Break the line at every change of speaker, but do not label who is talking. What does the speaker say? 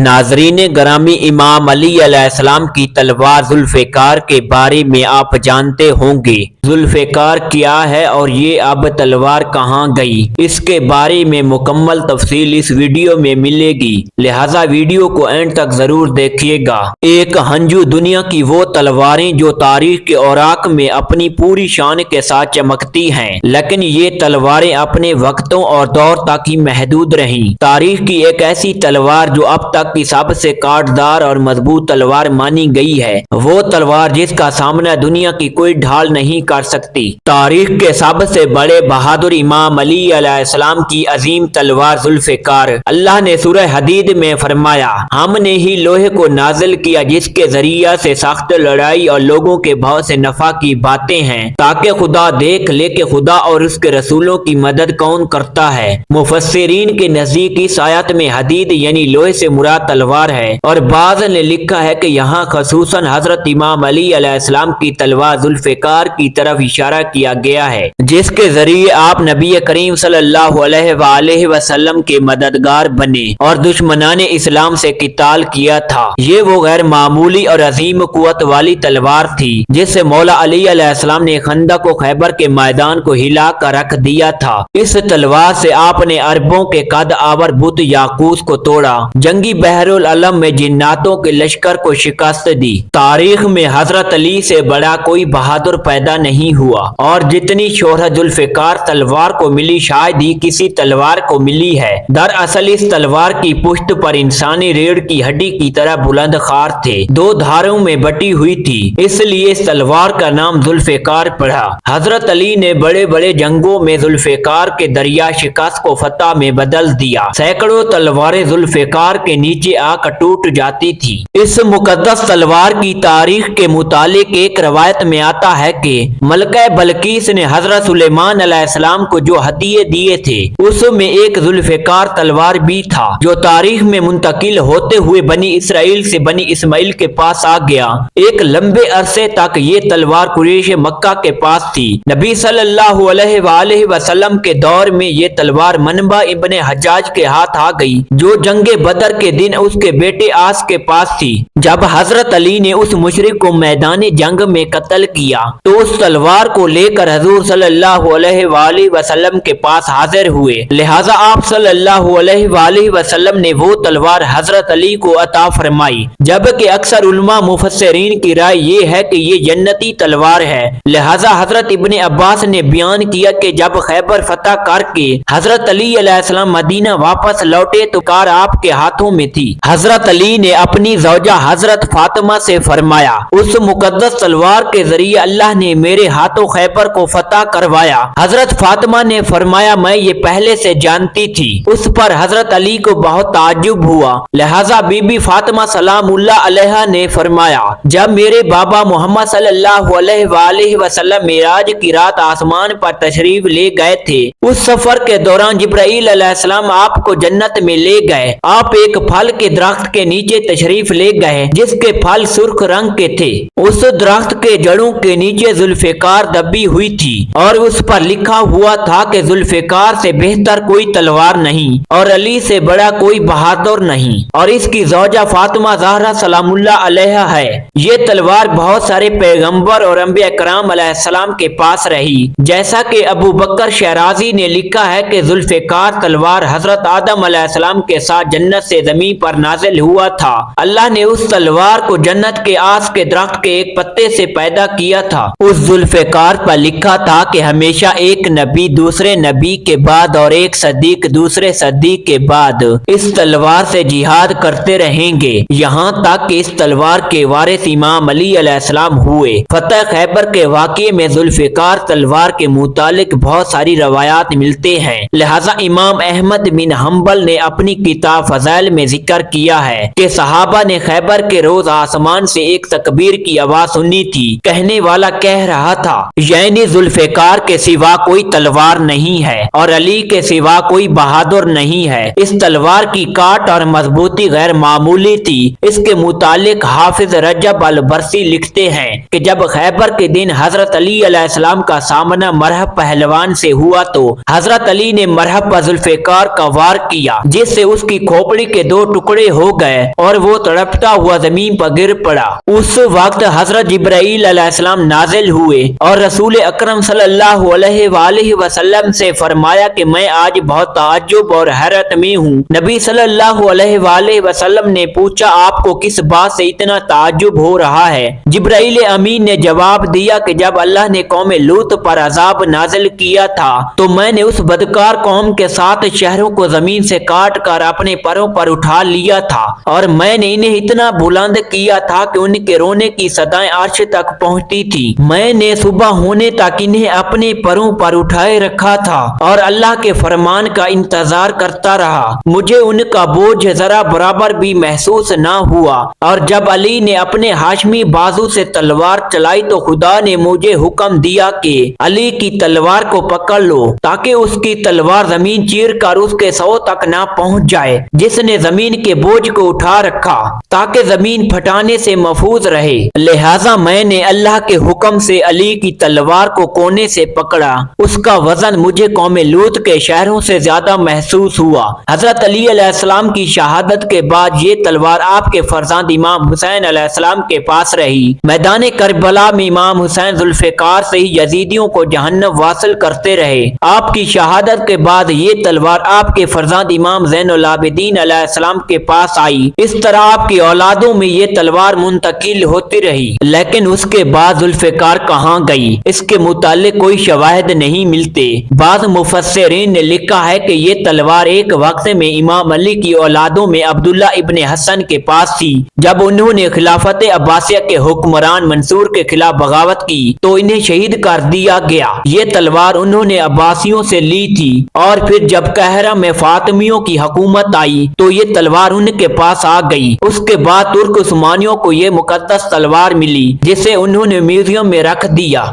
नाजरीन गरामी, इमाम अली अलैहिस्सलाम की तलवार जुल्फ़िकार के बारे में आप जानते होंगे। जुल्फ़िकार क्या है और ये अब तलवार कहाँ गई, इसके बारे में मुकम्मल तफसील इस वीडियो में मिलेगी, लिहाजा वीडियो को एंड तक जरूर देखिएगा। एक हंजू दुनिया की वो तलवारें जो तारीख के औराक में अपनी पूरी शान के साथ चमकती हैं, लेकिन ये तलवारें अपने वक्तों और दौर तक ही महदूद रहीं। तारीख की एक ऐसी तलवार जो अब तक की सबसे काटदार और मजबूत तलवार मानी गई है, वो तलवार जिसका सामना दुनिया की कोई ढाल नहीं कर सकती। तारीख के सबसे बड़े बहादुर इमाम अली अलैहिस्सलाम की अजीम तलवार जुल्फ़िकार। अल्लाह ने सूरह हदीद में फरमाया, हमने ही लोहे को नाजिल किया जिसके जरिया से सख्त लड़ाई और लोगों के भाव से नफा की बातें हैं, ताकि खुदा देख ले कि खुदा और उसके रसूलों की मदद कौन करता है। मुफस्सिरीन के नजदीक इस आयत में हदीद यानी लोहे से मुराद तलवार है, और बाज़ ने लिखा है कि यहाँ खसूसन हजरत इमाम अली अलैहिस्सलाम की तलवार जुल्फ़िकार की तरफ इशारा किया गया है, जिसके जरिए आप नबी करीम सल्लल्लाहु अलैहि वसल्लम के मददगार बने और दुश्मनाने इस्लाम से किताल किया था। ये वो गैर मामूली और अजीम कुव्वत वाली तलवार थी जिससे मौला अली अलैहिस्सलाम ने खंदक व खैबर के मैदान को हिला कर रख दिया था। इस तलवार से आपने अरबों के कद आवर बुत याकूत को तोड़ा, जंगी बहरुल अलम में जिन्नातों के लश्कर को शिकस्त दी। तारीख में हजरत अली से बड़ा कोई बहादुर पैदा नहीं हुआ, और जितनी शोहरत जुल्फ़िकार तलवार को मिली शायद ही किसी तलवार को मिली है। दरअसल इस तलवार की पुश्त पर इंसानी रीढ़ की हड्डी की तरह बुलंद खार थे, दो धारों में बटी हुई थी, इसलिए इस तलवार का नाम जुल्फ़िकार पड़ा। हजरत अली ने बड़े बड़े जंगों में जुल्फ़िकार के दरिया शिकस्त को फतह में बदल दिया। सैकड़ों तलवारें जुल्फ़िकार के नीचे आकर टूट जाती थी। इस मुकद्दस तलवार की तारीख के मुतालिक एक रवायत में आता है कि मलका बल्कीस ने हजरत सुलेमान अलैहिस्सलाम को जो हदिये दिए थे, उसमें एक जुल्फ़िकार तलवार भी था, जो तारीख में मुंतकिल होते हुए बनी इसराइल से बनी इस्माइल के पास आ गया। एक लंबे अरसे तक ये तलवार कुरैश मक्का के पास थी। नबी सल्लल्लाहु अलैहि वसल्लम के दौर में ये तलवार मनबा इब्ने हज्जाज के हाथ आ गई, जो जंगे बदर के दिन उसके बेटे आस के पास थी। जब हजरत अली ने उस मुशरिक को मैदान जंग में कत्ल किया, तो उस तलवार को लेकर हजूर सल्लल्लाहु अलैहि वसल्लम के पास हाजिर हुए। लिहाजा आप सल्लल्लाहु अलैहि वसल्लम ने वो तलवार हजरत अली को अता फरमाई, जबकि अक्सर उलमा मुफस्सिरीन की राय ये है कि ये जन्नती तलवार है। लिहाजा हजरत इब्ने अब्बास ने बयान किया कि जब खैबर फतह करके हजरत अली अलैहिस्सलाम मदीना वापस लौटे तो कार आपके हाथों में थी। हजरत अली ने अपनी ज़ौजा हजरत फातिमा से फरमाया, उस मुकद्दस तलवार के जरिए अल्लाह ने मेरे हाथों खैबर को फतह करवाया। हजरत फातिमा ने फरमाया, मैं ये पहले से जानती थी। उस पर हजरत अली को बहुत ताज्जुब हुआ। लिहाजा बीबी फातिमा सलामुल्लाह अलैहा ने फरमाया, जब मेरे बाबा मोहम्मद सल्लल्लाहु अलैहि वसल्लम मेराज की रात आसमान पर तशरीफ ले गए थे, उस सफर के दौरान जिब्राइल अलैहिस्सलाम आपको जन्नत में ले गए। आप एक फल के दरख्त के नीचे तशरीफ ले गए जिसके फल सुर्ख रंग के थे। उस दरख्त के जड़ों के नीचे जुल्फ़िकार दबी हुई थी और उस पर लिखा हुआ था कि जुल्फ़िकार से बेहतर कोई तलवार नहीं और अली से बड़ा कोई बहादुर नहीं, और इसकी ज़ौजा फातिमा ज़हरा सलामुल्लाह अलैहा है। ये तलवार बहुत सारे पैगंबर और अंबिया कराम अलैहिस्सलाम के पास रही। जैसा कि अबू बकर शराजी ने लिखा है कि जुल्फ़िकार तलवार हजरत आदम अलैहिस्सलाम के साथ जन्नत से जमीन पर नाजिल हुआ था। अल्लाह ने उस तलवार को जन्नत के आस के दरख्त के एक पत्ते से पैदा किया था। उस जुल्फ़िकार पर लिखा था कि हमेशा एक नबी दूसरे नबी के बाद और एक सदीक दूसरे सदीक के बाद इस तलवार से जिहाद करते रहेंगे, यहाँ तक कि इस तलवार के वारिस इमाम अली अलैहिस्सलाम हुए। फतह खैबर के वाक़ये में जुल्फ़िकार तलवार के मुतालिक बहुत सारी रवायात मिलते हैं। लिहाजा इमाम अहमद बिन हम्बल ने अपनी किताब फज़ाइल में जिक्र किया है कि सहाबा ने खैबर के रोज आसमान से एक तकबीर की आवाज सुनी थी। कहने वाला कह रहा था, यानी जुल्फ़िकार के सिवा कोई तलवार नहीं है और अली के सिवा कोई बहादुर नहीं है। इस तलवार की काट और मजबूती गैर मामूली थी। इसके मुतालिक हाफिज रजब अल बरसी लिखते हैं कि जब खैबर के दिन हजरत अली अलैहिस्सलाम का सामना मरहब पहलवान से हुआ तो हजरत अली ने मरहब पर जुल्फ़िकार का वार किया, जिससे उसकी खोपड़ी के दो टुकड़े हो गए और वो तड़पता हुआ जमीन पर गिर पड़ा। उस वक्त हजरत जिब्राईल अलैहिस्सलाम नाजिल हुए और रसूल अकरम सल्लल्लाहु अलैहि वसल्लम से फरमाया कि मैं आज बहुत ताज्जुब और हैरत में हूँ। नबी सल्लल्लाहु अलैहि वसल्लम ने पूछा, आपको किस बात से इतना ताज्जुब हो रहा है? जिब्राईल अमीन ने जवाब दिया कि जब अल्लाह ने कौम लूत पर अजाब नाजिल किया था तो मैंने उस बदकार कौम के 7 शहरों को जमीन से काट कर अपने परों पर उठा लिया था और मैंने इन्हें इतना बुलंद किया था कि उनके रोने की सदाएं अर्श तक पहुंचती थी। मैंने सुबह होने तक इन्हें अपने परों पर उठाए रखा था और अल्लाह के फरमान का इंतजार करता रहा। मुझे उनका बोझ जरा बराबर भी महसूस न हुआ और जब अली ने अपने हाशमी बाजू से तलवार चलाई तो खुदा ने मुझे हुक्म दिया कि अली की तलवार को पकड़ लो ताकि उसकी तलवार जमीन चीर कर उसके सौ तक न पहुंच जाए जिसने जमीन के बोझ को उठा रखा, ताकि जमीन फटाने से महफूज रहे। लिहाजा मैंने अल्लाह के हुक्म से अली की तलवार को कोने से पकड़ा। उसका वजन मुझे कौम लूत के शहरों से ज्यादा महसूस हुआ। हजरत अली अलैहिस्सलाम की शहादत के बाद ये तलवार आपके फरजांद इमाम हुसैन अलैहिस्सलाम के पास रही। मैदान करबला में इमाम हुसैन जुल्फिकार से ही यजीदियों को जहन्नम वासिल करते रहे। आपकी शहादत के बाद ये तलवार आपके फरजांद इमाम ज़ैनुल आबिदीन अलैहिस्सलाम के पास आई। इस तरह आपकी औलादों में ये तलवार मुंतकिल होती रही। लेकिन उसके बाद जुल्फिकार कहाँ गई, इसके मुतालिक कोई शवाहिद नहीं मिलते। बाद मुफस्सिरीन ने लिखा है कि ये तलवार एक वक्त में इमाम अली की औलादों में अब्दुल्ला इब्ने हसन के पास थी। जब उन्होंने खिलाफत अब्बासिया के हुक्मरान मंसूर के खिलाफ बगावत की तो इन्हें शहीद कर दिया गया। ये तलवार उन्होंने अब्बासियों से ली थी और फिर जब कहरा में फातिमियों की हुकूमत आई तो ये तलवार उनके पास आ गई। उसके बाद तुर्क उस्मानियों को ये मुकद्दस तलवार मिली जिसे उन्होंने म्यूजियम में रख दिया।